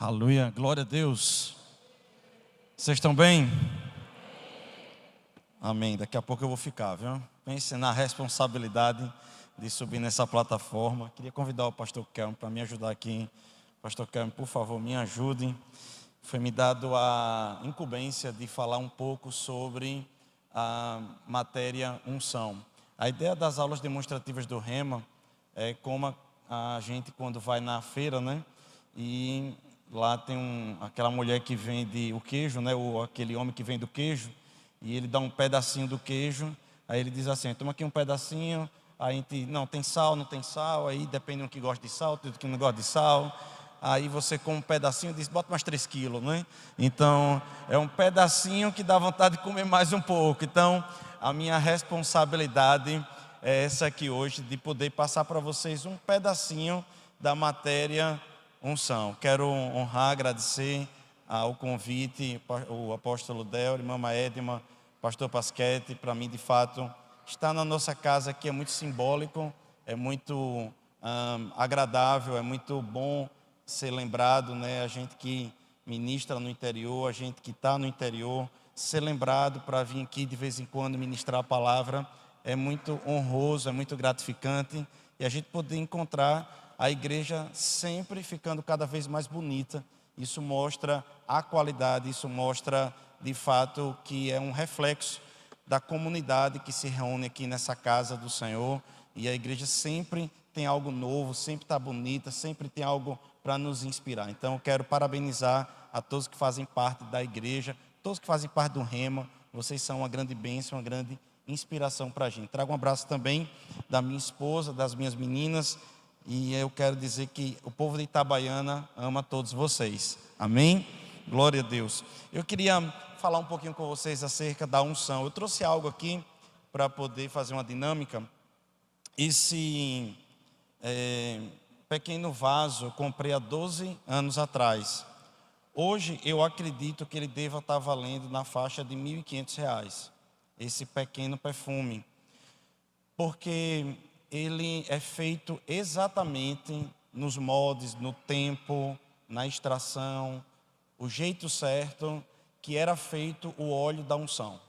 Aleluia, glória a Deus. Vocês estão bem? Amém. Daqui a pouco eu vou ficar, viu? Pense na responsabilidade de subir nessa plataforma. Queria convidar o pastor Kelmo para me ajudar aqui. Pastor Kelmo, por favor, me ajude. Foi me dado a incumbência de falar um pouco sobre a matéria unção. A ideia das aulas demonstrativas do Rema é como a gente quando vai na feira, né? E lá tem aquela mulher que vende o queijo, né? Ou aquele homem que vende o queijo. E ele dá um pedacinho do queijo. Aí ele diz assim: toma aqui um pedacinho. Aí a gente, não, tem sal, não tem sal. Aí depende do que gosta de sal, do que não gosta de sal. Aí você come um pedacinho e diz: bota mais 3 quilos, né? Então, é um pedacinho que dá vontade de comer mais um pouco. Então, a minha responsabilidade é essa aqui hoje, de poder passar para vocês um pedacinho da matéria unção. Quero honrar, agradecer ao convite, o apóstolo Del, irmã Edma, pastor Pasquete. Para mim, de fato, estar na nossa casa aqui é muito simbólico, é muito agradável, é muito bom ser lembrado, né? A gente que ministra no interior, a gente que está no interior, ser lembrado para vir aqui de vez em quando ministrar a palavra é muito honroso, é muito gratificante, e a gente poder encontrar a igreja sempre ficando cada vez mais bonita. Isso mostra a qualidade, isso mostra de fato que é um reflexo da comunidade que se reúne aqui nessa casa do Senhor, e a igreja sempre tem algo novo, sempre está bonita, sempre tem algo para nos inspirar. Então eu quero parabenizar a todos que fazem parte da igreja, todos que fazem parte do Rema. Vocês são uma grande bênção, uma grande inspiração para a gente. Trago um abraço também da minha esposa, das minhas meninas, e eu quero dizer que o povo de Itabaiana ama todos vocês. Amém? Glória a Deus. Eu queria falar um pouquinho com vocês acerca da unção. Eu trouxe algo aqui para poder fazer uma dinâmica. Esse pequeno vaso eu comprei há 12 anos atrás. Hoje eu acredito que ele deva estar valendo na faixa de R$ 1.500, esse pequeno perfume, porque ele é feito exatamente nos moldes, no tempo, na extração, o jeito certo que era feito o óleo da unção.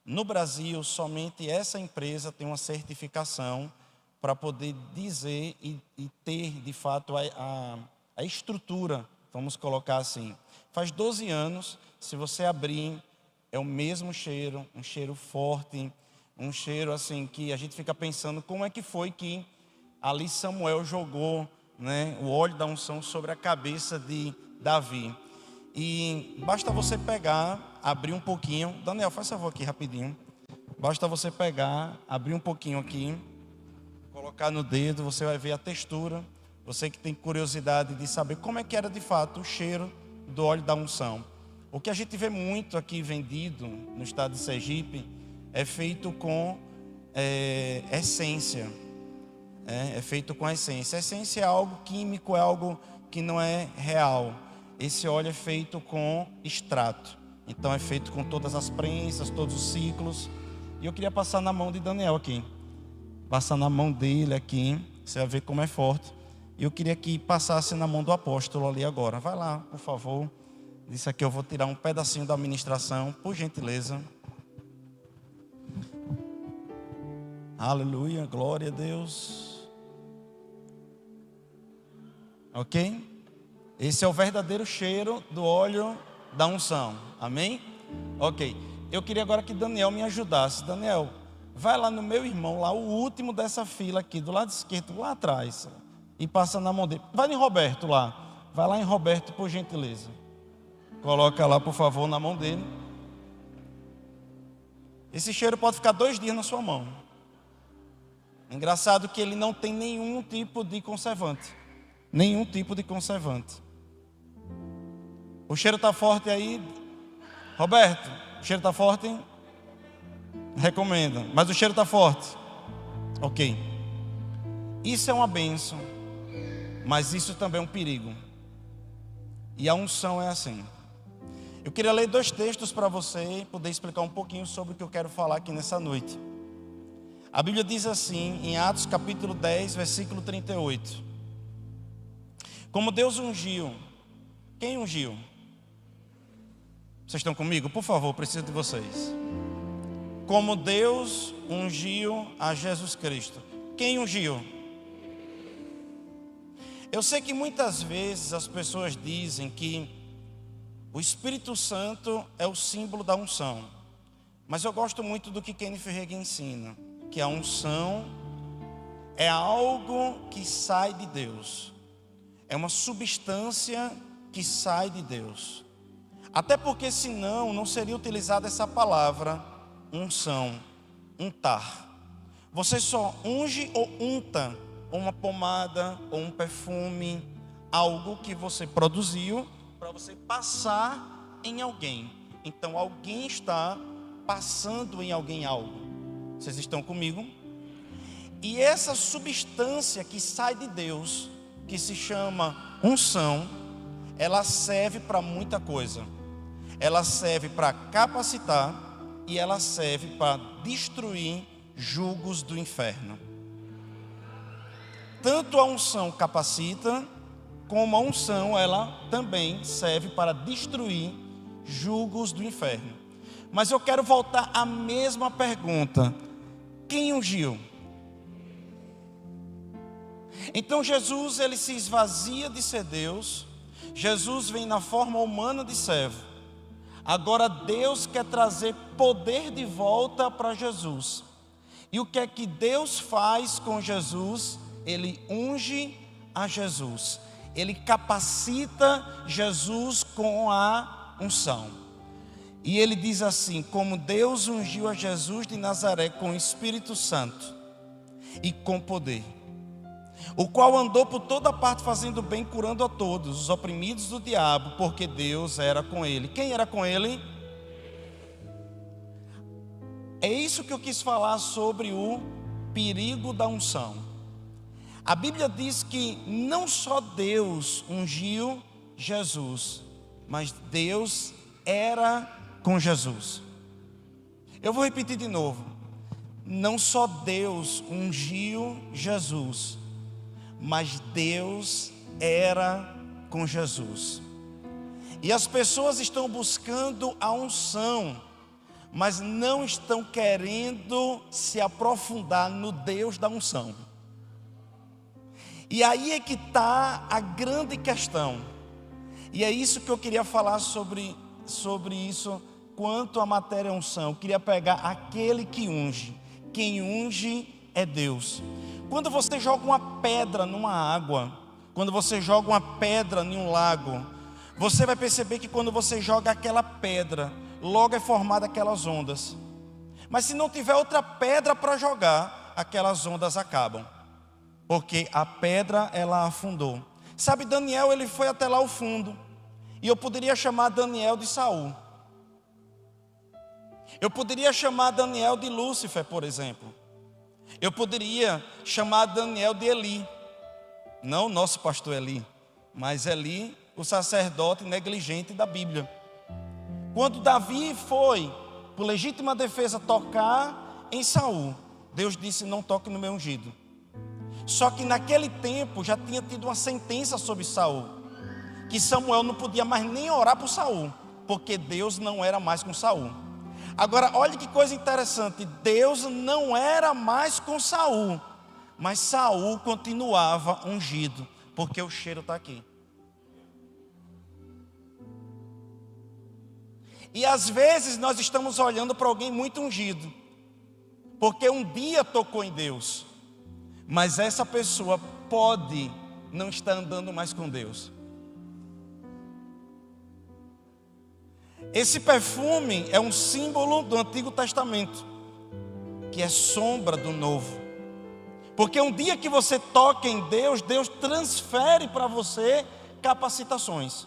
No Brasil, somente essa empresa tem uma certificação para poder dizer e ter, de fato, a estrutura, vamos colocar assim. Faz 12 anos, se você abrir, é o mesmo cheiro, um cheiro forte, um cheiro assim que a gente fica pensando como é que foi que ali Samuel jogou, né, o óleo da unção sobre a cabeça de Davi. E basta você pegar, abrir um pouquinho. Daniel, faz favor aqui rapidinho. Basta você pegar, abrir um pouquinho aqui, colocar no dedo, você vai ver a textura. Você que tem curiosidade de saber como é que era de fato o cheiro do óleo da unção. O que a gente vê muito aqui vendido no estado de Sergipe é feito com essência. É feito com essência. A essência é algo químico, é algo que não é real. Esse óleo é feito com extrato. Então é feito com todas as prensas, todos os ciclos. E eu queria passar na mão de Daniel aqui. Passar na mão dele aqui. Você vai ver como é forte. E eu queria que passasse na mão do apóstolo ali agora. Vai lá, por favor. Disso aqui eu vou tirar um pedacinho da ministração, por gentileza. Aleluia, glória a Deus. Ok? Esse é o verdadeiro cheiro do óleo da unção. Amém? Ok. Eu queria agora que Daniel me ajudasse. Daniel, vai lá no meu irmão, lá o último dessa fila aqui, do lado esquerdo, lá atrás. E passa na mão dele. Vai em Roberto lá. Vai lá em Roberto, por gentileza. Coloca lá, por favor, na mão dele. Esse cheiro pode ficar 2 dias na sua mão. Engraçado que ele não tem nenhum tipo de conservante. Nenhum tipo de conservante. O cheiro está forte aí? Roberto, o cheiro está forte? Recomendo. Mas o cheiro está forte? Ok. Isso é uma bênção. Mas isso também é um perigo. E a unção é assim. Eu queria ler 2 textos para você poder explicar um pouquinho sobre o que eu quero falar aqui nessa noite. A Bíblia diz assim, em Atos capítulo 10, versículo 38. Como Deus ungiu Quem ungiu? Vocês estão comigo? Por favor, preciso de vocês. Como Deus ungiu a Jesus Cristo. Quem ungiu? Eu sei que muitas vezes as pessoas dizem que o Espírito Santo é o símbolo da unção. Mas eu gosto muito do que Kenneth Hagin ensina, que a unção é algo que sai de Deus. É uma substância que sai de Deus. Até porque senão não seria utilizada essa palavra unção, untar. Você só unge ou unta uma pomada ou um perfume, algo que você produziu para você passar em alguém. Então alguém está passando em alguém algo. Vocês estão comigo? E essa substância que sai de Deus, que se chama unção, ela serve para muita coisa. Ela serve para capacitar e ela serve para destruir jugos do inferno. Tanto a unção capacita, como a unção ela também serve para destruir jugos do inferno. Mas eu quero voltar à mesma pergunta: quem ungiu? Então Jesus, ele se esvazia de ser Deus. Jesus vem na forma humana de servo. Agora Deus quer trazer poder de volta para Jesus. E o que é que Deus faz com Jesus? Ele unge a Jesus. Ele capacita Jesus com a unção. E ele diz assim: como Deus ungiu a Jesus de Nazaré com o Espírito Santo e com poder, o qual andou por toda parte fazendo bem, curando a todos os oprimidos do diabo, porque Deus era com ele. Quem era com ele? É isso que eu quis falar sobre o perigo da unção. A Bíblia diz que não só Deus ungiu Jesus, mas Deus era com Jesus. Eu vou repetir de novo. Não só Deus ungiu Jesus, mas Deus era com Jesus. E as pessoas estão buscando a unção, mas não estão querendo se aprofundar no Deus da unção. E aí é que está a grande questão. E é isso que eu queria falar sobre isso quanto à matéria unção. Eu queria pegar aquele que unge. Quem unge é Deus. Quando você joga uma pedra numa água, quando você joga uma pedra em um lago, você vai perceber que quando você joga aquela pedra, logo é formada aquelas ondas. Mas se não tiver outra pedra para jogar, aquelas ondas acabam, porque a pedra ela afundou. Sabe, Daniel, ele foi até lá ao fundo, e eu poderia chamar Daniel de Saul. Eu poderia chamar Daniel de Lúcifer, por exemplo. Eu poderia chamar Daniel de Eli. Não o nosso pastor Eli, mas Eli, o sacerdote negligente da Bíblia. Quando Davi foi, por legítima defesa, tocar em Saul, Deus disse: não toque no meu ungido. Só que naquele tempo já tinha tido uma sentença sobre Saul, que Samuel não podia mais nem orar por Saul, porque Deus não era mais com Saul. Agora, olha que coisa interessante, Deus não era mais com Saul, mas Saul continuava ungido, porque o cheiro está aqui. E às vezes nós estamos olhando para alguém muito ungido, porque um dia tocou em Deus, mas essa pessoa pode não estar andando mais com Deus. Esse perfume é um símbolo do Antigo Testamento, que é sombra do Novo. Porque um dia que você toca em Deus, Deus transfere para você capacitações.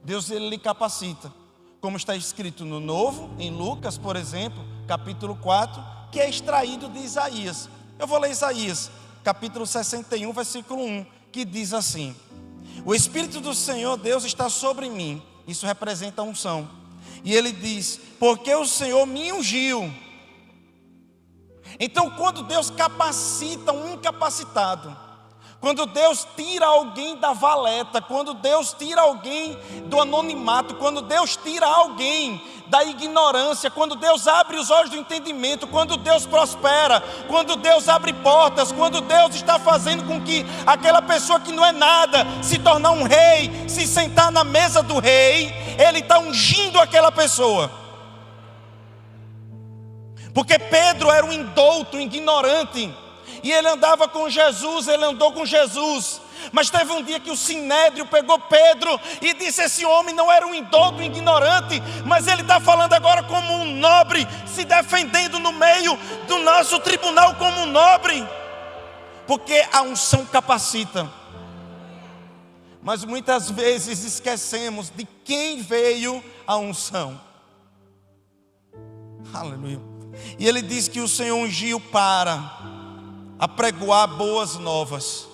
Deus ele lhe capacita, como está escrito no Novo, em Lucas, por exemplo, capítulo 4, que é extraído de Isaías. Eu vou ler Isaías, capítulo 61, versículo 1, que diz assim: o Espírito do Senhor Deus está sobre mim. Isso representa a unção. E ele diz: porque o Senhor me ungiu. Então, quando Deus capacita um incapacitado, Quando Deus tira alguém da valeta, quando Deus tira alguém do anonimato, quando Deus tira alguém da ignorância, quando Deus abre os olhos do entendimento, quando Deus prospera, quando Deus abre portas, quando Deus está fazendo com que aquela pessoa que não é nada se tornar um rei, se sentar na mesa do rei, Ele está ungindo aquela pessoa. Porque Pedro era um indouto, um ignorante, e ele andava com Jesus, ele andou com Jesus. Mas teve um dia que o Sinédrio pegou Pedro e disse: esse homem não era um indouto, um ignorante, mas ele está falando agora como um nobre, se defendendo no meio do nosso tribunal como um nobre. Porque a unção capacita. Mas muitas vezes esquecemos de quem veio a unção. Aleluia. E ele diz que o Senhor ungiu para apregoar boas novas.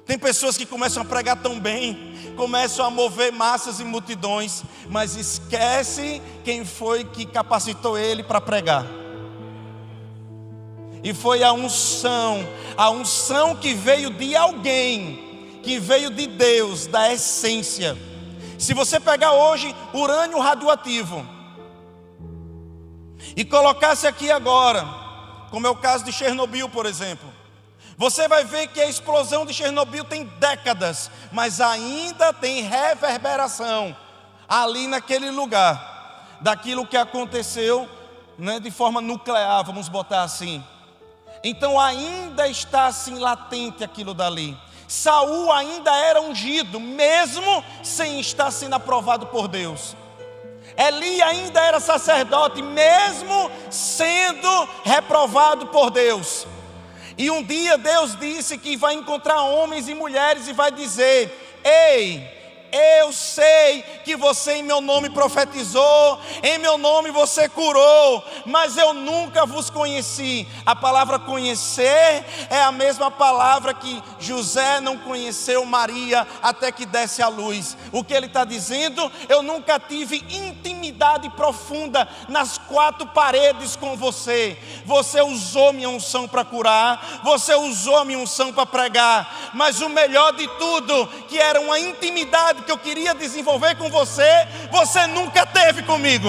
Tem pessoas que começam a pregar tão bem, começam a mover massas e multidões, mas esquece quem foi que capacitou ele para pregar. E foi a unção que veio de alguém, que veio de Deus, da essência. Se você pegar hoje urânio radioativo e colocasse aqui agora, como é o caso de Chernobyl, por exemplo, você vai ver que a explosão de Chernobyl tem décadas, mas ainda tem reverberação ali naquele lugar, daquilo que aconteceu, né, de forma nuclear, vamos botar assim. Então ainda está assim latente aquilo dali. Saul ainda era ungido, mesmo sem estar sendo aprovado por Deus. Eli ainda era sacerdote, mesmo sendo reprovado por Deus. E um dia Deus disse que vai encontrar homens e mulheres e vai dizer: ei, eu sei que você em meu nome profetizou, em meu nome você curou, mas eu nunca vos conheci. A palavra conhecer é a mesma palavra que José não conheceu Maria até que desse à luz. O que ele está dizendo? Eu nunca tive intimidade profunda nas quatro paredes com você. Você usou minha unção para curar, você usou minha unção para pregar, mas o melhor de tudo, que era uma intimidade que eu queria desenvolver com você, você nunca teve comigo.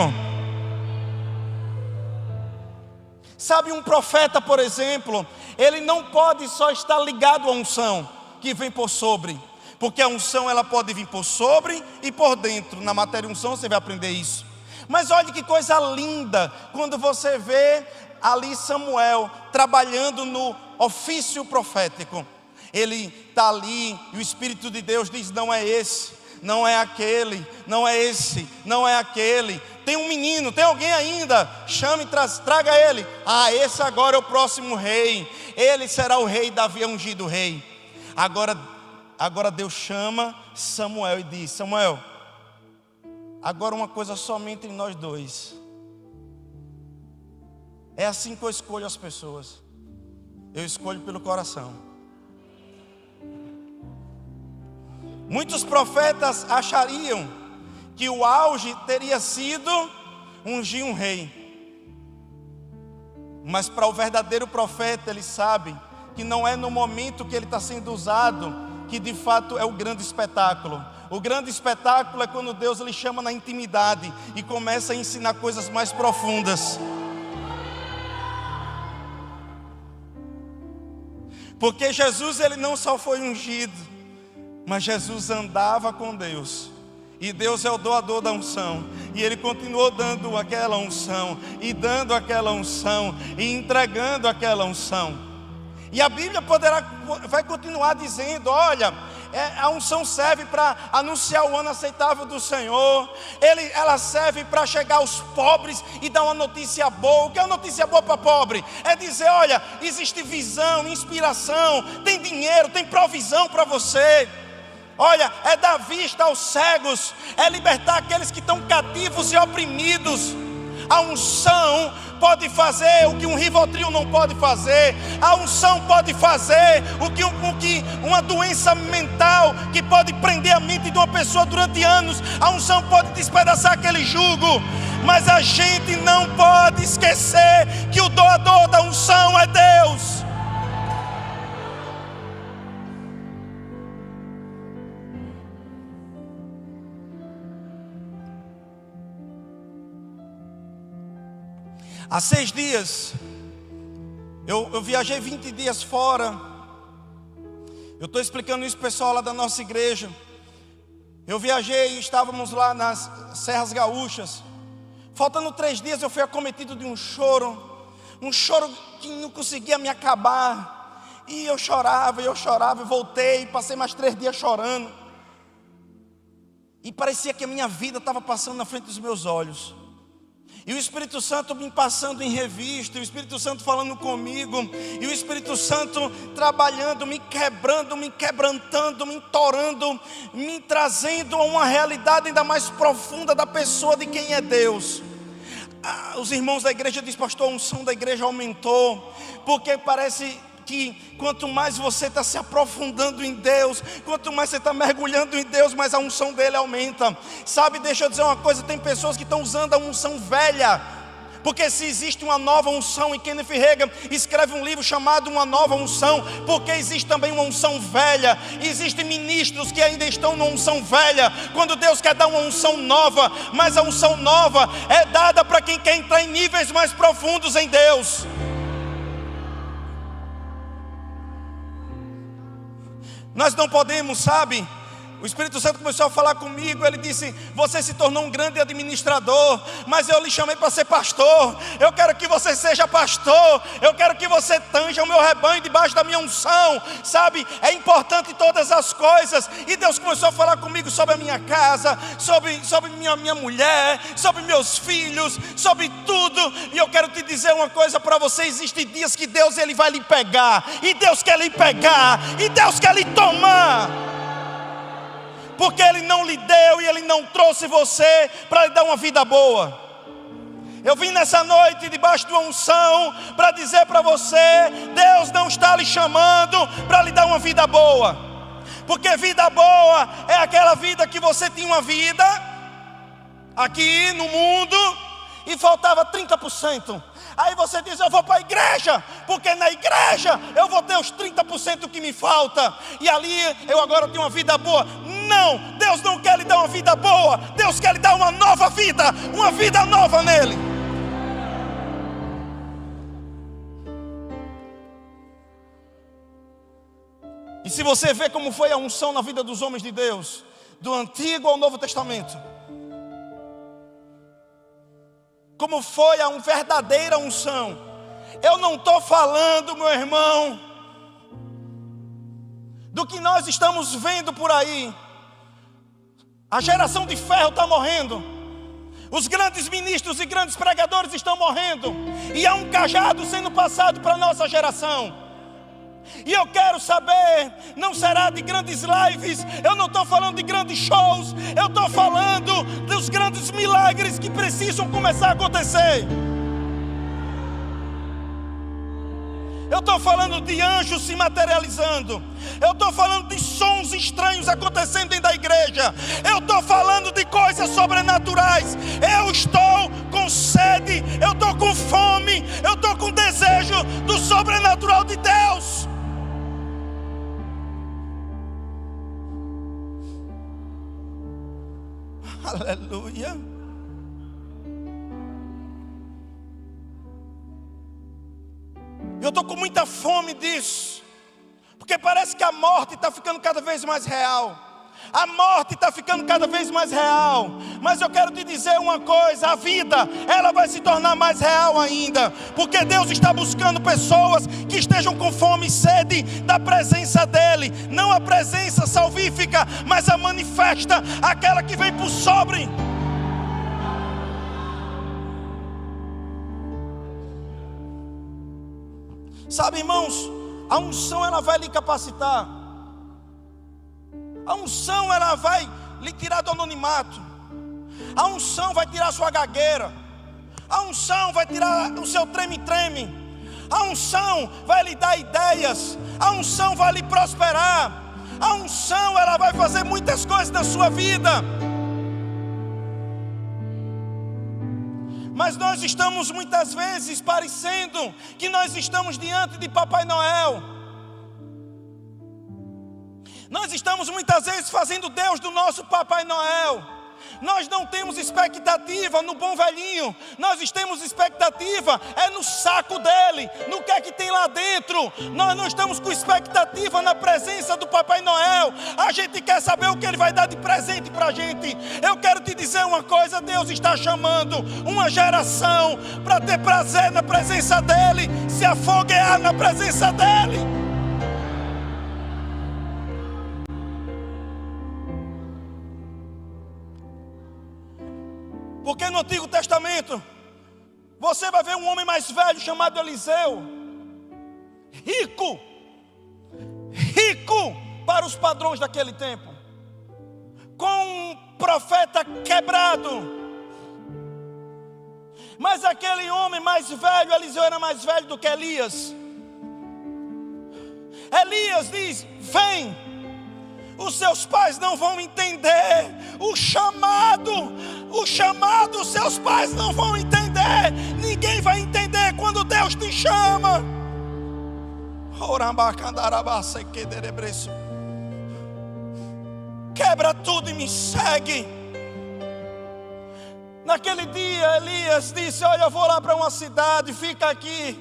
Sabe, um profeta, por exemplo, ele não pode só estar ligado à unção que vem por sobre, porque a unção ela pode vir por sobre e por dentro. Na matéria unção você vai aprender isso. Mas olha que coisa linda quando você vê ali Samuel trabalhando no ofício profético. Ele está ali e o Espírito de Deus diz: não é esse, não é aquele, não é esse, não é aquele. Tem um menino, tem alguém ainda? Chame e traga ele. Ah, esse agora é o próximo rei. Ele será o rei. Davi é ungido rei. Agora Deus chama Samuel e diz: Samuel, agora uma coisa somente entre nós dois. É assim que eu escolho as pessoas. Eu escolho pelo coração. Muitos profetas achariam que o auge teria sido ungir um rei. Mas para o verdadeiro profeta, ele sabe que não é no momento que ele está sendo usado que de fato é o grande espetáculo. O grande espetáculo é quando Deus lhe chama na intimidade e começa a ensinar coisas mais profundas. Porque Jesus, ele não só foi ungido, mas Jesus andava com Deus. E Deus é o doador da unção. E Ele continuou dando aquela unção, e dando aquela unção, e entregando aquela unção. E a Bíblia vai continuar dizendo: olha, a unção serve para anunciar o ano aceitável do Senhor. Ela serve para chegar aos pobres e dar uma notícia boa. O que é uma notícia boa para pobre? É dizer: olha, existe visão, inspiração, tem dinheiro, tem provisão para você. Olha, é dar vista aos cegos, é libertar aqueles que estão cativos e oprimidos. A unção pode fazer o que um Rivotril não pode fazer. A unção pode fazer o que uma doença mental que pode prender a mente de uma pessoa durante anos. A unção pode despedaçar aquele jugo. Mas a gente não pode esquecer que o doador da unção é Deus. Há 6 dias, eu viajei 20 dias fora. Eu estou explicando isso para o pessoal lá da nossa igreja. Eu viajei e estávamos lá nas Serras Gaúchas. Faltando 3 dias eu fui acometido de um choro que não conseguia me acabar. E eu chorava, e voltei, passei mais 3 dias chorando. E parecia que a minha vida estava passando na frente dos meus olhos. E o Espírito Santo me passando em revista, o Espírito Santo falando comigo, e o Espírito Santo trabalhando, me quebrando, me quebrantando, me entorando, me trazendo a uma realidade ainda mais profunda da pessoa de quem é Deus. Os irmãos da igreja dizem: pastor, a unção da igreja aumentou, porque parece que quanto mais você está se aprofundando em Deus, quanto mais você está mergulhando em Deus, mais a unção dele aumenta. Sabe, deixa eu dizer uma coisa, tem pessoas que estão usando a unção velha, porque se existe uma nova unção, e Kenneth Hagin escreve um livro chamado Uma Nova Unção, porque existe também uma unção velha. Existem ministros que ainda estão numa unção velha, quando Deus quer dar uma unção nova, mas a unção nova é dada para quem quer entrar em níveis mais profundos em Deus. Nós não podemos, sabe? O Espírito Santo começou a falar comigo. Ele disse: você se tornou um grande administrador, mas eu lhe chamei para ser pastor. Eu quero que você seja pastor. Eu quero que você tanja o meu rebanho debaixo da minha unção. Sabe, é importante todas as coisas. E Deus começou a falar comigo sobre a minha casa, sobre minha mulher, sobre meus filhos, sobre tudo. E eu quero te dizer uma coisa para você: existem dias que Deus ele vai lhe pegar, e Deus quer lhe pegar, e Deus quer lhe tomar, porque Ele não lhe deu e Ele não trouxe você para lhe dar uma vida boa. Eu vim nessa noite debaixo de uma unção para dizer para você: Deus não está lhe chamando para lhe dar uma vida boa, porque vida boa é aquela vida que você tinha uma vida aqui no mundo e faltava 30%. Aí você diz: eu vou para a igreja, porque na igreja eu vou ter os 30% que me falta, e ali eu agora tenho uma vida boa. Não, Deus não quer lhe dar uma vida boa, Deus quer lhe dar uma nova vida, uma vida nova nele. E se você vê como foi a unção na vida dos homens de Deus, do Antigo ao Novo Testamento, como foi a verdadeira unção. Eu não estou falando, meu irmão, do que nós estamos vendo por aí. A geração de ferro está morrendo, os grandes ministros e grandes pregadores estão morrendo, e há um cajado sendo passado para a nossa geração. E eu quero saber, não será de grandes lives, eu não estou falando de grandes shows, eu estou falando dos grandes milagres que precisam começar a acontecer. Eu estou falando de anjos se materializando. Eu estou falando de sons estranhos acontecendo dentro da igreja. Eu estou falando de coisas sobrenaturais. Eu estou com sede, eu estou com fome, eu estou com desejo do sobrenatural de Deus. Aleluia. Eu estou com muita fome disso, porque parece que a morte está ficando cada vez mais real. A morte está ficando cada vez mais real. Mas eu quero te dizer uma coisa: a vida, ela vai se tornar mais real ainda, porque Deus está buscando pessoas que estejam com fome e sede da presença dEle. Não a presença salvífica, mas a manifesta, aquela que vem por sobre. Sabe, irmãos, a unção ela vai lhe capacitar. A unção ela vai lhe tirar do anonimato. A unção vai tirar a sua gagueira. A unção vai tirar o seu treme-treme. A unção vai lhe dar ideias. A unção vai lhe prosperar. A unção ela vai fazer muitas coisas na sua vida. Mas nós estamos muitas vezes parecendo que nós estamos diante de Papai Noel. Nós estamos muitas vezes fazendo Deus do nosso Papai Noel. Nós não temos expectativa no bom velhinho. Nós temos expectativa no saco dele, no que é que tem lá dentro. Nós não estamos com expectativa na presença do Papai Noel. A gente quer saber o que ele vai dar de presente para a gente. Eu quero te dizer uma coisa: Deus está chamando uma geração para ter prazer na presença dele, se afoguear na presença dele. Porque no Antigo Testamento você vai ver um homem mais velho chamado Eliseu, rico para os padrões daquele tempo, com um profeta quebrado. Mas aquele homem mais velho, Eliseu era mais velho do que Elias. Elias diz: vem. Os seus pais não vão entender o chamado, os seus pais não vão entender. Ninguém vai entender quando Deus te chama. Quebra tudo e me segue. Naquele dia Elias disse: olha, eu vou lá para uma cidade, fica aqui,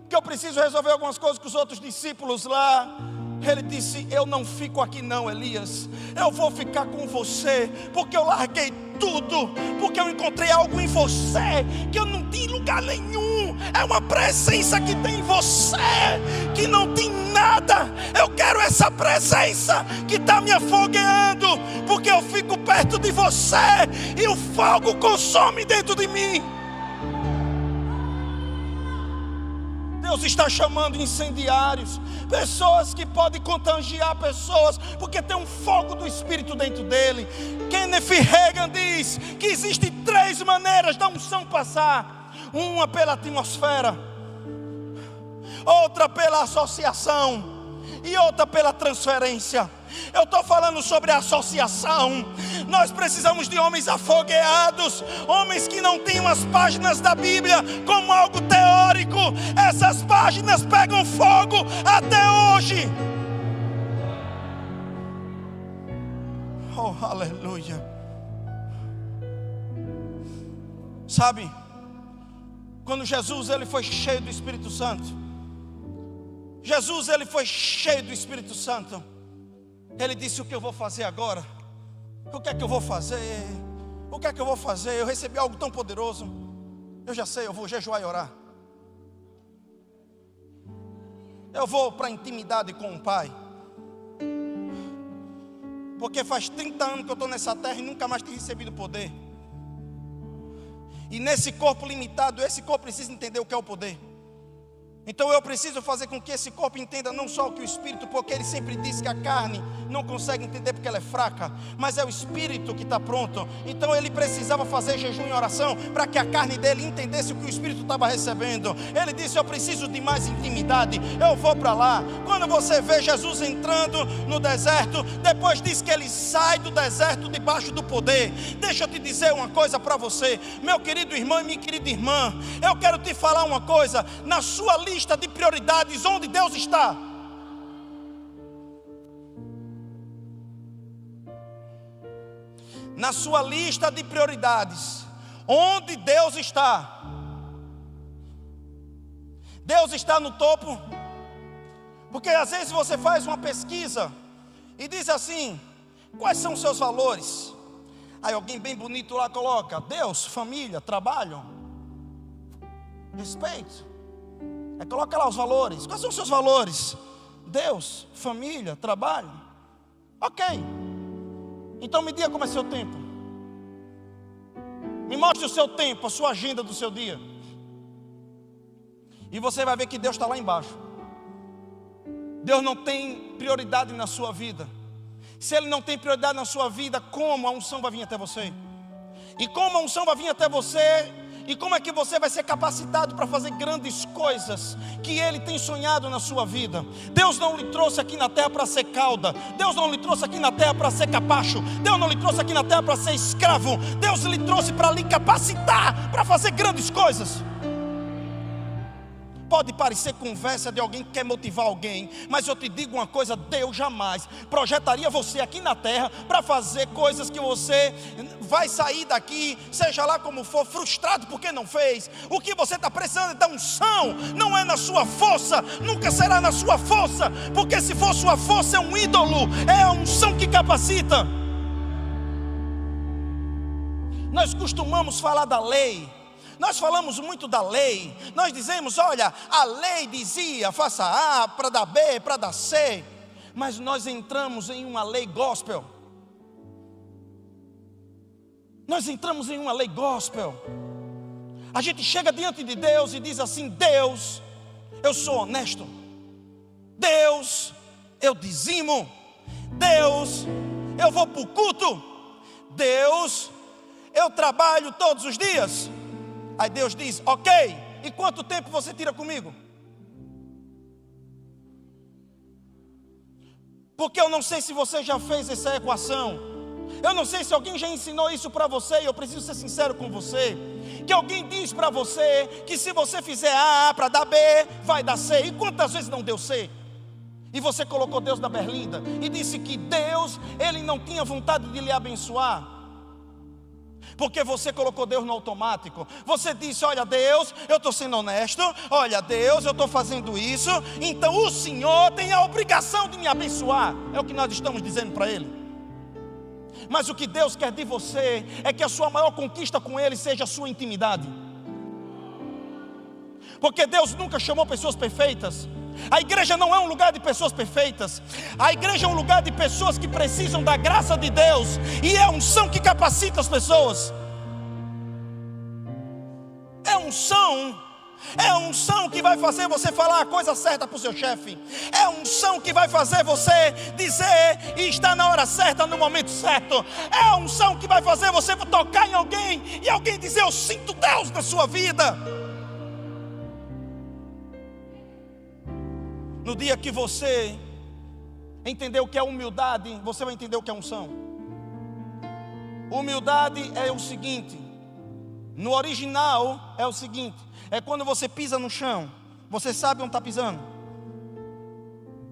que eu preciso resolver algumas coisas com os outros discípulos lá. Ele disse: eu não fico aqui não, Elias, eu vou ficar com você, porque eu larguei tudo, porque eu encontrei algo em você que eu não tinha em lugar nenhum. É uma presença que tem em você, que não tem nada. Eu quero essa presença que está me afogueando, porque eu fico perto de você e o fogo consome dentro de mim. Deus está chamando incendiários, pessoas que podem contagiar pessoas, porque tem um fogo do Espírito dentro dele. Kenneth Hagin diz que existem 3 maneiras da unção passar: uma pela atmosfera, outra pela associação e outra pela transferência. Eu estou falando sobre a associação. Nós precisamos de homens afogueados, homens que não tenham as páginas da Bíblia como algo teórico. Essas páginas pegam fogo até hoje. Oh, aleluia. Sabe, quando Jesus ele foi cheio do Espírito Santo, Jesus ele foi cheio do Espírito Santo. Ele disse: o que eu vou fazer agora? O que é que eu vou fazer? O que é que eu vou fazer? Eu recebi algo tão poderoso. Eu já sei, eu vou jejuar e orar. Eu vou para a intimidade com o Pai. Porque faz 30 anos que eu estou nessa terra e nunca mais tenho recebido poder. E nesse corpo limitado, esse corpo precisa entender o que é o poder. Então eu preciso fazer com que esse corpo entenda não só o que o Espírito, porque ele sempre diz que a carne não consegue entender porque ela é fraca, mas é o Espírito que está pronto. Então ele precisava fazer jejum e oração para que a carne dele entendesse o que o Espírito estava recebendo. Ele disse: eu preciso de mais intimidade, eu vou para lá. Quando você vê Jesus entrando no deserto, depois diz que ele sai do deserto debaixo do poder. Deixa eu te dizer uma coisa para você, meu querido irmão e minha querida irmã. Eu quero te falar uma coisa: na sua lista de prioridades, onde Deus está? Na sua lista de prioridades, onde Deus está? Deus está no topo? Porque às vezes você faz uma pesquisa e diz assim: quais são os seus valores? Aí alguém bem bonito lá coloca: Deus, família, trabalho, respeito. Aí coloca lá os valores. Quais são os seus valores? Deus, família, trabalho. Ok. Então me diga como é seu tempo. Me mostre o seu tempo, a sua agenda do seu dia. E você vai ver que Deus está lá embaixo. Deus não tem prioridade na sua vida. Se Ele não tem prioridade na sua vida, como a unção vai vir até você? E como a unção vai vir até você? E como é que você vai ser capacitado para fazer grandes coisas que Ele tem sonhado na sua vida? Deus não lhe trouxe aqui na terra para ser cauda. Deus não lhe trouxe aqui na terra para ser capacho. Deus não lhe trouxe aqui na terra para ser escravo. Deus lhe trouxe para lhe capacitar para fazer grandes coisas. Pode parecer conversa de alguém que quer motivar alguém, mas eu te digo uma coisa: Deus jamais projetaria você aqui na terra para fazer coisas que você vai sair daqui, seja lá como for, frustrado porque não fez. O que você está precisando é da unção, não é na sua força, nunca será na sua força, porque se for sua força é um ídolo, é a unção que capacita. Nós costumamos falar da lei. Nós falamos muito da lei. Nós dizemos: olha, a lei dizia, faça A para dar B, para dar C. Mas nós entramos em uma lei gospel. Nós entramos em uma lei gospel. A gente chega diante de Deus e diz assim: Deus, eu sou honesto. Deus, eu dizimo. Deus, eu vou para o culto. Deus, eu trabalho todos os dias. Aí Deus diz: ok, e quanto tempo você tira comigo? Porque eu não sei se você já fez essa equação. Eu não sei se alguém já ensinou isso para você. E eu preciso ser sincero com você, que alguém diz para você que se você fizer A para dar B, vai dar C. E quantas vezes não deu C? E você colocou Deus na berlinda e disse que Deus, Ele não tinha vontade de lhe abençoar, porque você colocou Deus no automático. Você disse: olha Deus, eu estou sendo honesto. Olha Deus, eu estou fazendo isso. Então o Senhor tem a obrigação de me abençoar. É o que nós estamos dizendo para Ele. Mas o que Deus quer de você é que a sua maior conquista com Ele seja a sua intimidade. Porque Deus nunca chamou pessoas perfeitas. A igreja não é um lugar de pessoas perfeitas. A igreja é um lugar de pessoas que precisam da graça de Deus. E é a unção que capacita as pessoas. É a unção que vai fazer você falar a coisa certa para o seu chefe. É a unção que vai fazer você dizer e estar na hora certa, no momento certo. É a unção que vai fazer você tocar em alguém e alguém dizer: eu sinto Deus na sua vida. No dia que você entender o que é humildade, você vai entender o que é unção. Humildade é o seguinte, no original é o seguinte: é quando você pisa no chão, você sabe onde está pisando.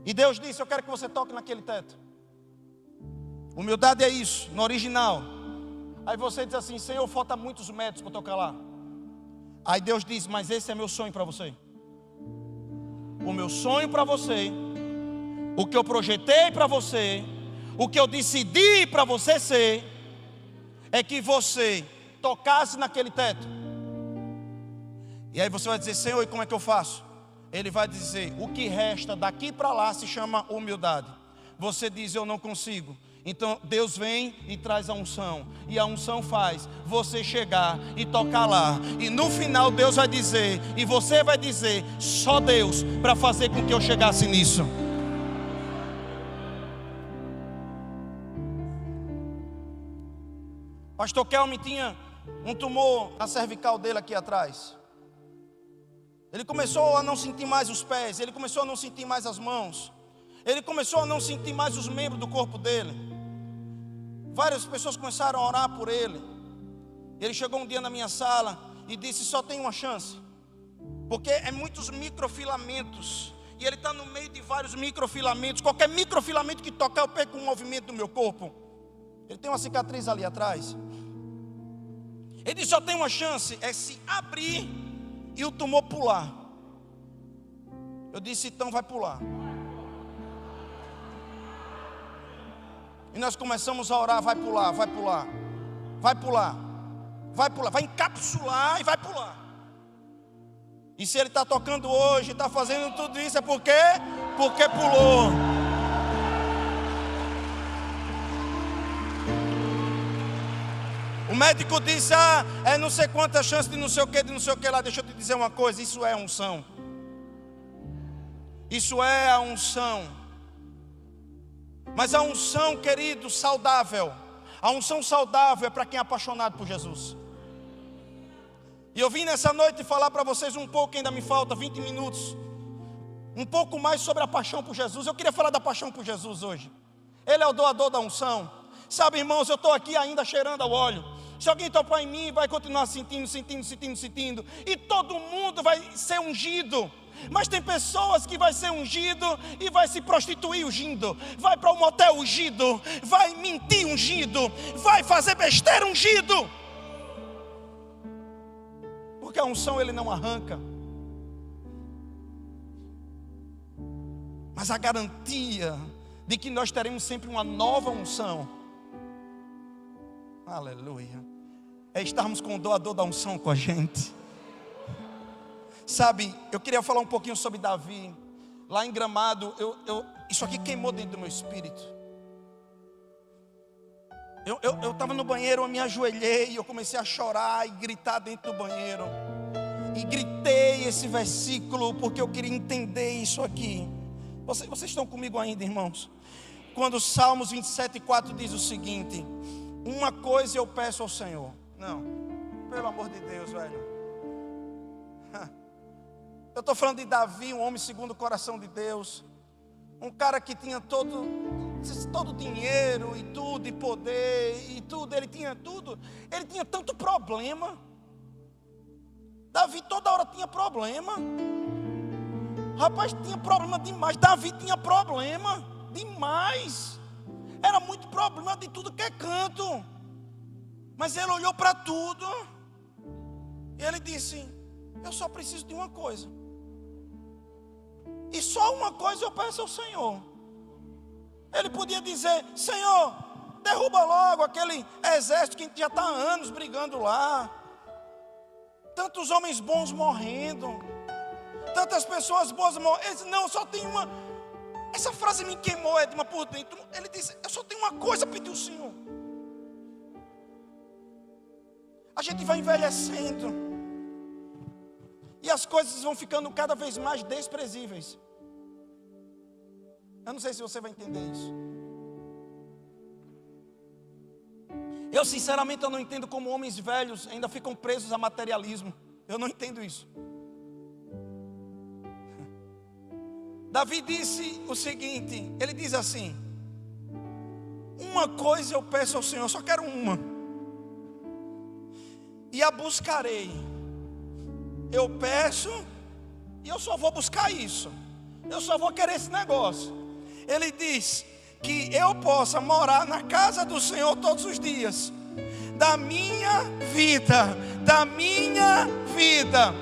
E Deus disse: eu quero que você toque naquele teto. Humildade é isso, no original. Aí você diz assim: Senhor, falta muitos metros para tocar lá. Aí Deus diz: mas esse é meu sonho para você. O meu sonho para você, o que eu projetei para você, o que eu decidi para você ser, é que você tocasse naquele teto. E aí você vai dizer: Senhor, e como é que eu faço? Ele vai dizer: o que resta daqui para lá se chama humildade. Você diz: eu não consigo. Então Deus vem e traz a unção, e a unção faz você chegar e tocar lá. E no final Deus vai dizer, e você vai dizer: só Deus para fazer com que eu chegasse nisso. Pastor Kelme tinha um tumor na cervical dele aqui atrás. Ele começou a não sentir mais os pés, ele começou a não sentir mais as mãos, ele começou a não sentir mais os membros do corpo dele. Várias pessoas começaram a orar por ele. Ele chegou um dia na minha sala e disse: só tem uma chance, porque é muitos microfilamentos, e ele está no meio de vários microfilamentos. Qualquer microfilamento que tocar, eu perco o movimento do meu corpo. Ele tem uma cicatriz ali atrás. Ele disse: só tem uma chance, é se abrir e o tumor pular. Eu disse: então vai pular. E nós começamos a orar: vai pular, vai pular, vai pular, vai pular, vai encapsular e vai pular. E se ele está tocando hoje, está fazendo tudo isso, é porque pulou. O médico disse: é não sei quantas chances de não sei o que lá. Deixa eu te dizer uma coisa: isso é unção. Isso é a unção. Mas a unção, querido, saudável. A unção saudável é para quem é apaixonado por Jesus. E eu vim nessa noite falar para vocês um pouco, ainda me falta 20 minutos. Um pouco mais sobre a paixão por Jesus. Eu queria falar da paixão por Jesus hoje. Ele é o doador da unção. Sabe, irmãos, eu estou aqui ainda cheirando ao óleo. Se alguém topar em mim, vai continuar sentindo. E todo mundo vai ser ungido. Mas tem pessoas que vai ser ungido e vai se prostituir ungido, vai para um motel ungido, vai mentir ungido, vai fazer besteira ungido. Porque a unção ele não arranca. Mas a garantia de que nós teremos sempre uma nova unção, aleluia, é estarmos com o doador da unção com a gente. Sabe, eu queria falar um pouquinho sobre Davi. Lá em Gramado, isso aqui queimou dentro do meu espírito. Eu estava no banheiro, eu me ajoelhei, eu comecei a chorar e gritar dentro do banheiro. E gritei esse versículo porque eu queria entender isso aqui. Vocês estão comigo ainda, irmãos? Quando Salmos 27:4 diz o seguinte: uma coisa eu peço ao Senhor. Não, pelo amor de Deus, velho. Eu estou falando de Davi, um homem segundo o coração de Deus. Um cara que tinha todo dinheiro e tudo, e poder e tudo. Ele tinha tudo. Ele tinha tanto problema. Davi toda hora tinha problema. Rapaz, tinha problema demais. Davi tinha problema demais. Era muito problema de tudo que é canto. Mas ele olhou para tudo e ele disse: eu só preciso de uma coisa. E só uma coisa eu peço ao Senhor. Ele podia dizer: Senhor, derruba logo aquele exército que já está há anos brigando lá. Tantos homens bons morrendo, tantas pessoas boas morrendo. Ele disse: não, só tem uma. Essa frase me queimou, Edma, por dentro. Ele disse: eu só tenho uma coisa a pedir ao Senhor. A gente vai envelhecendo e as coisas vão ficando cada vez mais desprezíveis. Eu não sei se você vai entender isso. Eu sinceramente eu não entendo como homens velhos ainda ficam presos a materialismo. Eu não entendo isso. Davi disse o seguinte, ele diz assim: uma coisa eu peço ao Senhor, eu só quero uma, e a buscarei. Eu peço e eu só vou buscar isso. Eu só vou querer esse negócio. Ele diz que eu possa morar na casa do Senhor todos os dias da minha vida, da minha vida.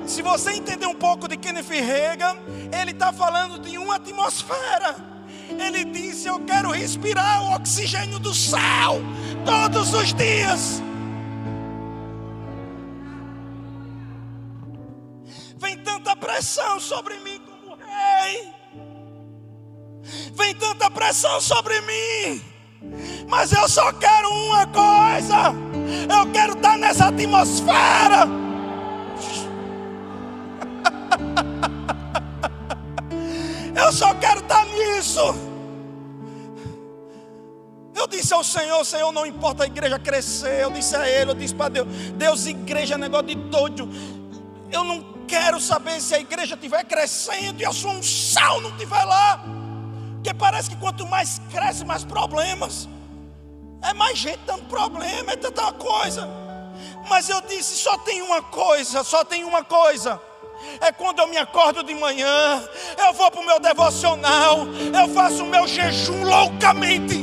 Se você entender um pouco de Kenneth Hagin, ele está falando de uma atmosfera. Ele disse: eu quero respirar o oxigênio do céu todos os dias. Vem tanta pressão sobre mim como rei. Vem tanta pressão sobre mim. Mas eu só quero uma coisa. Eu quero estar nessa atmosfera. Eu só quero estar nisso. Eu disse ao Senhor: Senhor, não importa a igreja crescer. Eu disse a Ele, eu disse para Deus: Deus, igreja é negócio de doido. Eu não quero saber se a igreja estiver crescendo e a sua unção não estiver lá. Porque parece que quanto mais cresce, mais problemas. É mais gente dando problema, é tanta coisa. Mas eu disse: só tem uma coisa, só tem uma coisa. É quando eu me acordo de manhã, eu vou para o meu devocional, eu faço o meu jejum loucamente,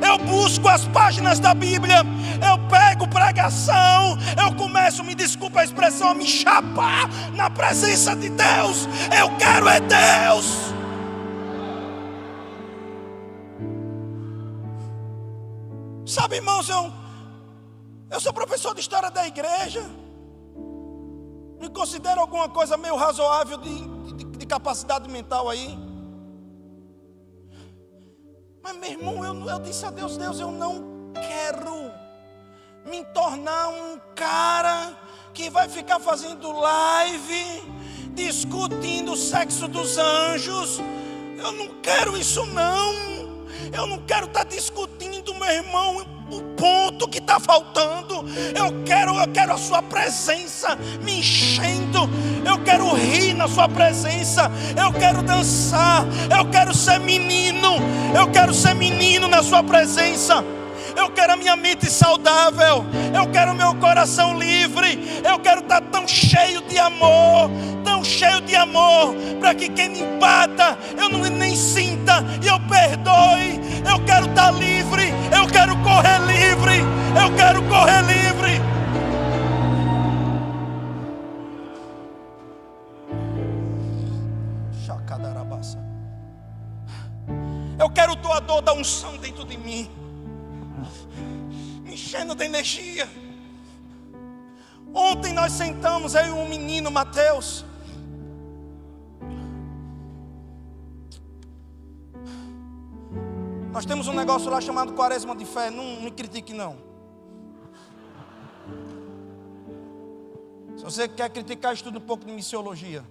eu busco as páginas da Bíblia, eu pego pregação, eu começo, me desculpa a expressão, a me chapar na presença de Deus. Eu quero é Deus. Sabe, irmãos, eu sou professor de história da igreja. Me considero alguma coisa meio razoável de capacidade mental aí. Mas meu irmão, eu disse a Deus: Deus, eu não quero me tornar um cara que vai ficar fazendo live, discutindo o sexo dos anjos. Eu não quero isso não. Eu não quero estar discutindo, meu irmão, o ponto que está faltando. Eu quero a sua presença me enchendo. Eu quero rir na sua presença. Eu quero dançar. Eu quero ser menino. Eu quero ser menino na sua presença. eu quero a minha mente saudável, eu quero o meu coração livre, eu quero estar tão cheio de amor, para que quem me bata, eu não nem sinta e eu perdoe. Eu quero estar livre, eu quero correr livre, eu quero correr livre. Eu quero o doador da unção dentro de mim, me enchendo de energia. Ontem nós sentamos, eu e um menino, Mateus. Nós temos um negócio lá chamado Quaresma de Fé. Não me critique não. Se você quer criticar, estude um pouco de missiologia.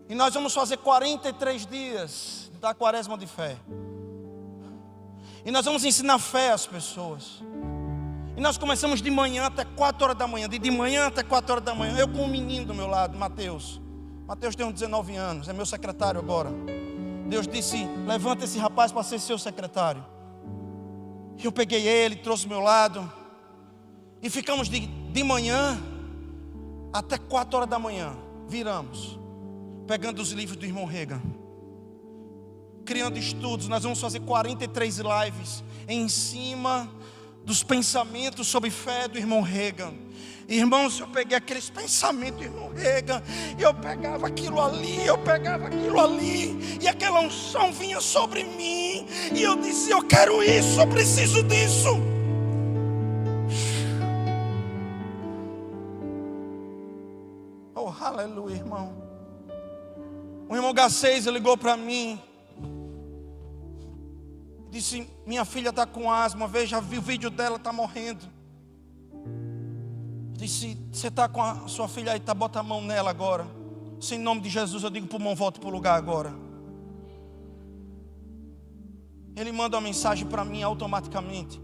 E nós vamos fazer 43 dias da Quaresma de Fé. E nós vamos ensinar fé às pessoas. E nós começamos de manhã até 4 horas da manhã. De manhã até 4 horas da manhã. Eu com um menino do meu lado, Mateus. Mateus tem uns 19 anos, é meu secretário agora. Deus disse, levanta esse rapaz para ser seu secretário. E eu peguei ele, trouxe do meu lado. E ficamos de manhã até 4 horas da manhã. Viramos, pegando os livros do irmão Reagan, criando estudos. Nós vamos fazer 43 lives em cima dos pensamentos sobre fé do irmão Reagan. Irmãos, eu peguei aqueles pensamentos do irmão Reagan, e eu pegava aquilo ali, e aquela unção vinha sobre mim, e eu disse, eu quero isso, eu preciso disso. Oh, aleluia, irmão. O irmão G6 ligou para mim, disse, minha filha está com asma, veja, vi o vídeo dela, está morrendo. Disse, você está com a sua filha aí, tá, bota a mão nela agora. Em nome de Jesus, eu digo, pulmão, volte para o lugar agora. Ele manda uma mensagem para mim automaticamente.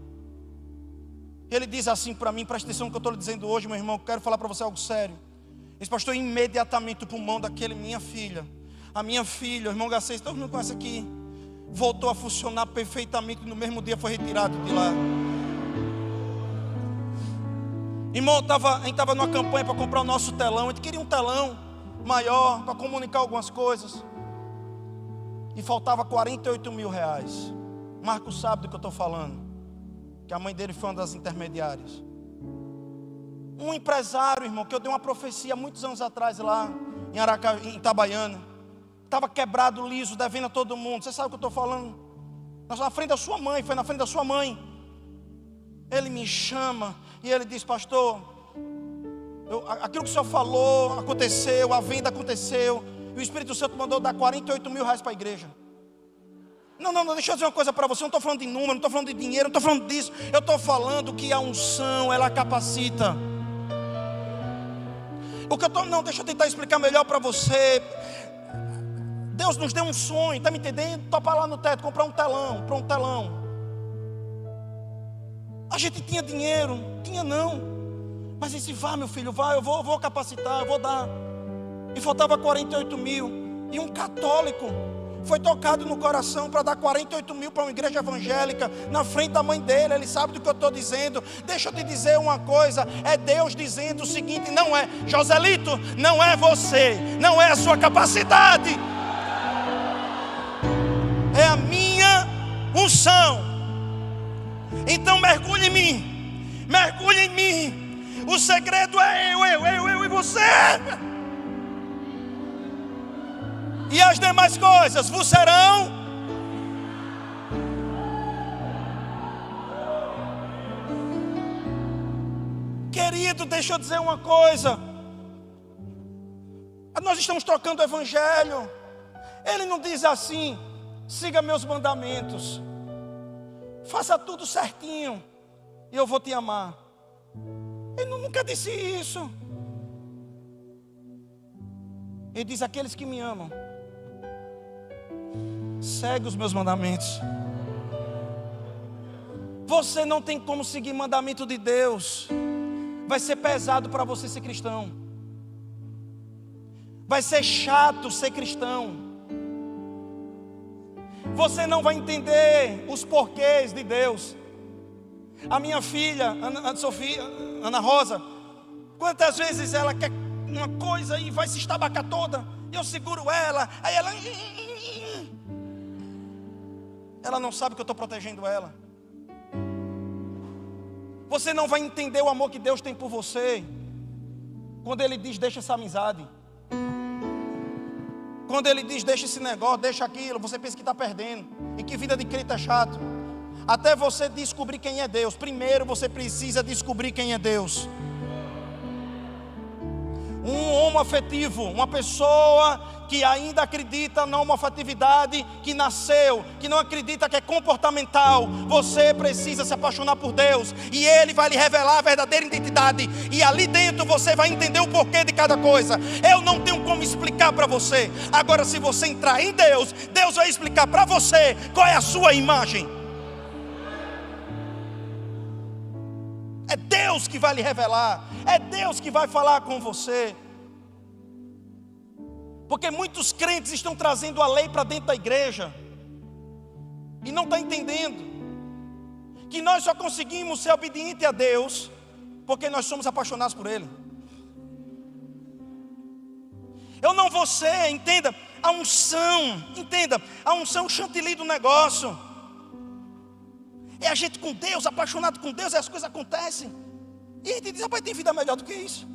Ele diz assim para mim, presta atenção no que eu estou lhe dizendo hoje, meu irmão, eu quero falar para você algo sério. Ele disse, pastor, imediatamente o pulmão daquele, a minha filha, o irmão G6, todo mundo conhece aqui, voltou a funcionar perfeitamente, no mesmo dia foi retirado de lá. Irmão, a gente estava numa campanha para comprar o nosso telão. A gente queria um telão maior para comunicar algumas coisas. E faltava 48 mil reais. Marcos sabe do que eu estou falando, que a mãe dele foi uma das intermediárias. Um empresário, irmão, que eu dei uma profecia muitos anos atrás lá em Itabaiana. Estava quebrado, liso, devendo a todo mundo. Você sabe o que eu estou falando? Na frente da sua mãe, foi na frente da sua mãe. Ele me chama e ele diz, pastor, aquilo que o senhor falou aconteceu, a venda aconteceu, e o Espírito Santo mandou dar 48 mil reais para a igreja. Não, deixa eu dizer uma coisa para você, eu não estou falando de número, não estou falando de dinheiro, não estou falando disso, eu estou falando que a unção, ela capacita. Deixa eu tentar explicar melhor para você. Deus nos deu um sonho, está me entendendo? Topar lá no teto, comprar um telão. A gente tinha dinheiro, tinha não. Mas disse, vá meu filho, vá, eu vou capacitar, eu vou dar. E faltava 48 mil. E um católico foi tocado no coração para dar 48 mil para uma igreja evangélica, na frente da mãe dele. Ele sabe do que eu estou dizendo. Deixa eu te dizer uma coisa, é Deus dizendo o seguinte, não é, Joselito, não é você, não é a sua capacidade, é a minha unção. Então mergulhe em mim. O segredo é eu e você. E as demais coisas vos serão. Querido, deixa eu dizer uma coisa. Nós estamos trocando o evangelho. Ele não diz assim, siga meus mandamentos, faça tudo certinho e eu vou te amar. Ele nunca disse isso. Ele diz, aqueles que me amam, segue os meus mandamentos. Você não tem como seguir mandamento de Deus. Vai ser pesado para você ser cristão. Vai ser chato ser cristão. Você não vai entender os porquês de Deus. A minha filha, Ana Rosa, quantas vezes ela quer uma coisa e vai se estabacar toda, eu seguro ela, aí ela não sabe que eu estou protegendo ela. Você não vai entender o amor que Deus tem por você quando Ele diz: deixa essa amizade. Quando Ele diz: deixa esse negócio, deixa aquilo. Você pensa que está perdendo e que vida de crente é chato. Até você descobrir quem é Deus, primeiro você precisa descobrir quem é Deus. Um homoafetivo, uma pessoa que ainda acredita na homoafetividade, que nasceu, que não acredita que é comportamental, você precisa se apaixonar por Deus, e Ele vai lhe revelar a verdadeira identidade, e ali dentro você vai entender o porquê de cada coisa. Eu não tenho como explicar para você. Agora, se você entrar em Deus, Deus vai explicar para você qual é a sua imagem. É Deus que vai lhe revelar, é Deus que vai falar com você. Porque muitos crentes estão trazendo a lei para dentro da igreja e não estão entendendo que nós só conseguimos ser obedientes a Deus porque nós somos apaixonados por Ele. Eu não vou ser, entenda, a unção chantilly do negócio. É a gente com Deus, apaixonado com Deus, e as coisas acontecem. E a gente diz: rapaz, tem vida melhor do que isso?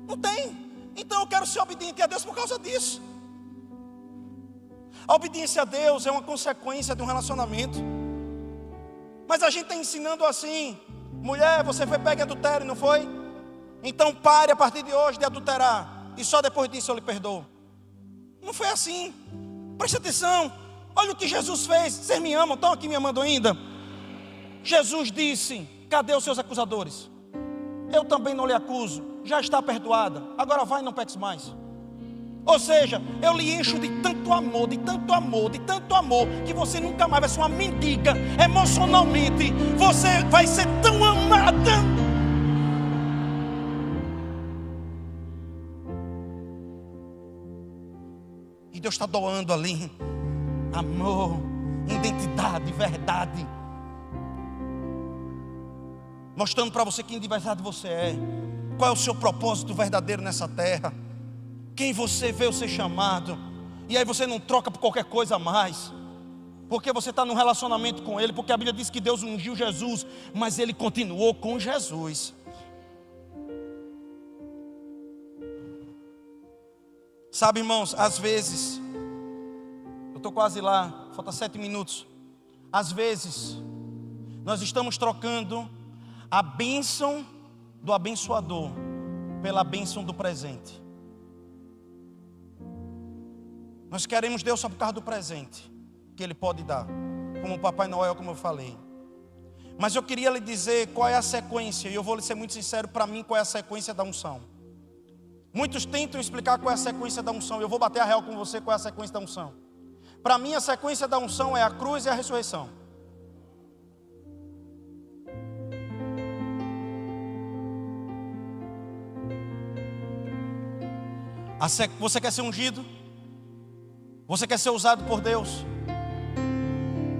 Não tem. Então eu quero ser obediente a Deus por causa disso. A obediência a Deus é uma consequência de um relacionamento. Mas a gente está ensinando assim: mulher, você foi pega em adultério, não foi? Então pare a partir de hoje de adulterar, e só depois disso eu lhe perdoo. Não foi assim. Preste atenção. Olha o que Jesus fez. Vocês me amam? Estão aqui me amando ainda? Jesus disse: cadê os seus acusadores? Eu também não lhe acuso, já está perdoada, agora vai e não peques mais. Ou seja, eu lhe encho de tanto amor, de tanto amor, de tanto amor, que você nunca mais vai ser uma mendiga. Emocionalmente, você vai ser tão amada. E Deus está doando ali amor, identidade, verdade, mostrando para você quem de verdade você é, qual é o seu propósito verdadeiro nessa terra, quem você veio ser chamado. E aí você não troca por qualquer coisa mais, porque você está num relacionamento com Ele, porque a Bíblia diz que Deus ungiu Jesus, mas Ele continuou com Jesus. Sabe, irmãos, às vezes, eu estou quase lá, falta 7 minutos. Às vezes, nós estamos trocando a bênção do abençoador pela bênção do presente. Nós queremos Deus só por causa do presente que Ele pode dar, como o Papai Noel, como eu falei. Mas eu queria lhe dizer qual é a sequência, e eu vou lhe ser muito sincero, para mim qual é a sequência da unção. Muitos tentam explicar qual é a sequência da unção. Eu vou bater a real com você qual é a sequência da unção. Para mim a sequência da unção é a cruz e a ressurreição. Você quer ser ungido? Você quer ser usado por Deus?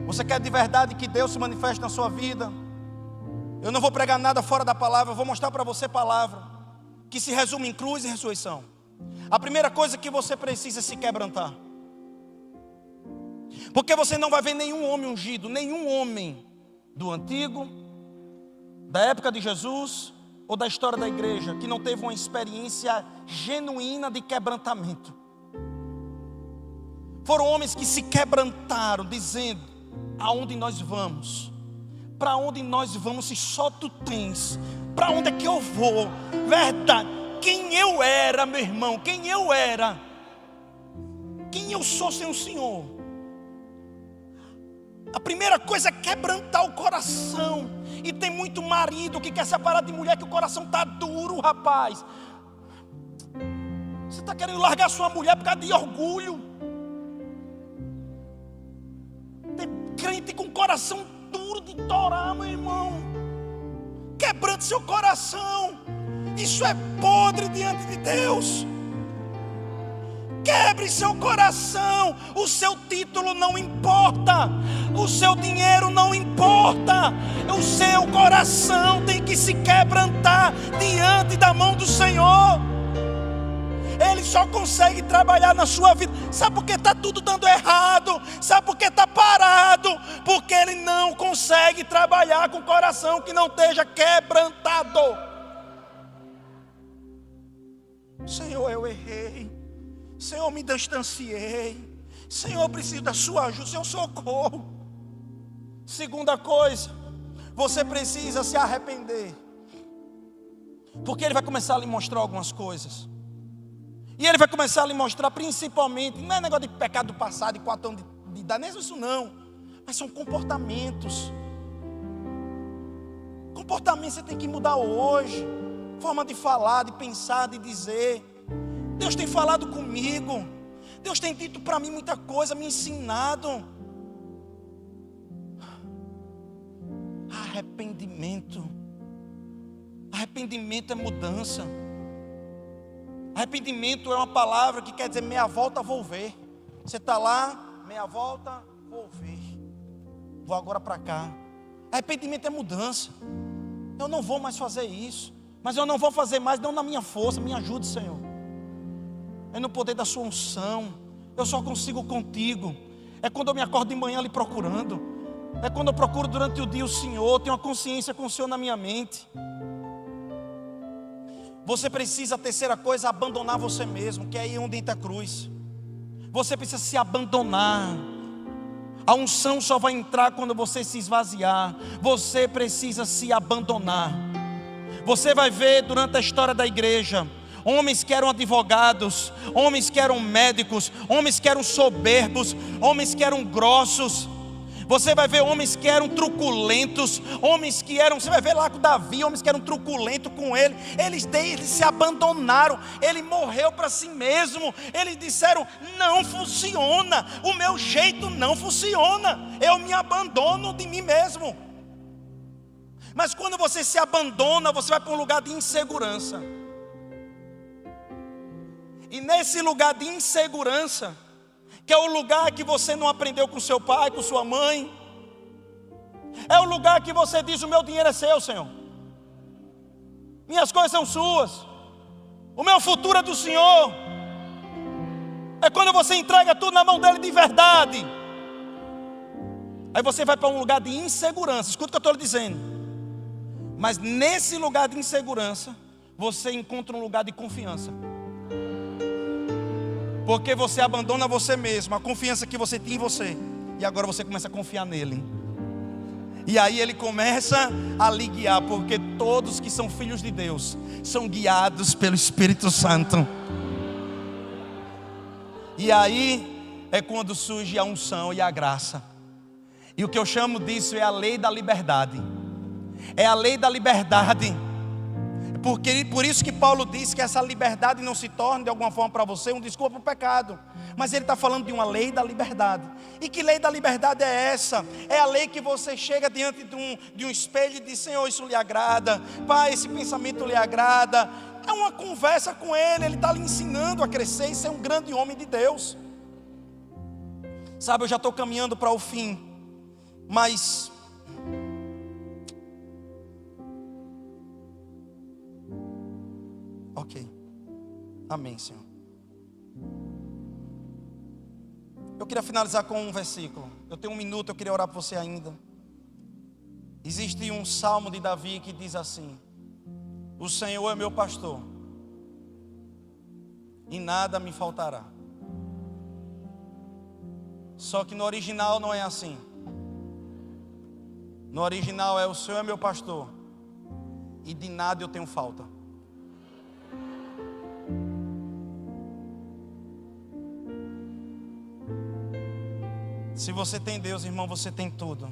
Você quer de verdade que Deus se manifeste na sua vida? Eu não vou pregar nada fora da palavra, eu vou mostrar para você a palavra, que se resume em cruz e ressurreição. A primeira coisa que você precisa é se quebrantar. Porque você não vai ver nenhum homem ungido, nenhum homem do antigo, da época de Jesus, ou da história da igreja, que não teve uma experiência genuína de quebrantamento. Foram homens que se quebrantaram, dizendo: aonde nós vamos? Para onde nós vamos se só tu tens? Para onde é que eu vou? Verdade. Quem eu era, meu irmão? Quem eu era? Quem eu sou sem o Senhor? A primeira coisa é quebrantar o coração. E tem muito marido que quer separar de mulher, que o coração está duro, rapaz. Você está querendo largar sua mulher por causa de orgulho. Tem crente com coração duro de torar, meu irmão. Quebrante seu coração. Isso é podre diante de Deus. Quebre seu coração. O seu título não importa, o seu dinheiro não importa. O seu coração tem que se quebrantar diante da mão do Senhor. Ele só consegue trabalhar na sua vida. Sabe por que está tudo dando errado? Sabe por que está parado? Porque ele não consegue trabalhar com o coração que não esteja quebrantado. Senhor, eu errei. Senhor, me distanciei. Senhor, eu preciso da sua ajuda. Senhor, socorro. Segunda coisa, você precisa se arrepender. Porque ele vai começar a lhe mostrar algumas coisas. E ele vai começar a lhe mostrar principalmente, não é negócio de pecado do passado, de 4 anos de idade, nem isso não. Mas são comportamentos. Comportamento você tem que mudar hoje. Forma de falar, de pensar, de dizer. Deus tem falado comigo. Deus tem dito para mim muita coisa, me ensinado. Arrependimento. Arrependimento é mudança. Arrependimento é uma palavra que quer dizer meia volta, vou ver. Você está lá, meia volta, vou ver. Vou agora para cá. Arrependimento é mudança. Eu não vou mais fazer isso. Mas eu não vou fazer mais, não na minha força. Me ajude, Senhor. É no poder da sua unção. Eu só consigo contigo. É quando eu me acordo de manhã lhe procurando. É quando eu procuro durante o dia o Senhor. Tenho uma consciência com o Senhor na minha mente. Você precisa, a terceira coisa, abandonar você mesmo, que é aí onde entra a cruz. Você precisa se abandonar. A unção só vai entrar quando você se esvaziar. Você precisa se abandonar. Você vai ver durante a história da igreja, homens que eram advogados, homens que eram médicos, homens que eram soberbos, homens que eram grossos. Você vai ver homens que eram truculentos, homens que eram, você vai ver lá com Davi, homens que eram truculentos com ele. Eles se abandonaram, ele morreu para si mesmo. Eles disseram, não funciona, o meu jeito não funciona, eu me abandono de mim mesmo. Mas quando você se abandona, você vai para um lugar de insegurança. E nesse lugar de insegurança, que é o lugar que você não aprendeu com seu pai, com sua mãe, é o lugar que você diz, o meu dinheiro é seu, Senhor, minhas coisas são suas, o meu futuro é do Senhor. É quando você entrega tudo na mão dele de verdade. Aí você vai para um lugar de insegurança. Escuta o que eu estou lhe dizendo. Mas nesse lugar de insegurança, você encontra um lugar de confiança. Porque você abandona você mesmo, a confiança que você tinha em você. E agora você começa a confiar nele. E aí ele começa a lhe guiar. Porque todos que são filhos de Deus são guiados pelo Espírito Santo. E aí é quando surge a unção e a graça. E o que eu chamo disso é a lei da liberdade. É a lei da liberdade. Porque, por isso que Paulo diz que essa liberdade não se torna de alguma forma para você um desculpa para o pecado. Mas ele está falando de uma lei da liberdade. E que lei da liberdade é essa? É a lei que você chega diante de um espelho e diz, Senhor, isso lhe agrada. Pai, esse pensamento lhe agrada. É uma conversa com ele, ele está lhe ensinando a crescer e ser um grande homem de Deus. Sabe, eu já estou caminhando para o fim. Mas ok, amém, Senhor. Eu queria finalizar com um versículo. Eu tenho 1 minuto, eu queria orar por você ainda. Existe um salmo de Davi que diz assim: o Senhor é meu pastor, e nada me faltará. Só que no original não é assim. No original é: o Senhor é meu pastor, e de nada eu tenho falta. Se você tem Deus, irmão, você tem tudo.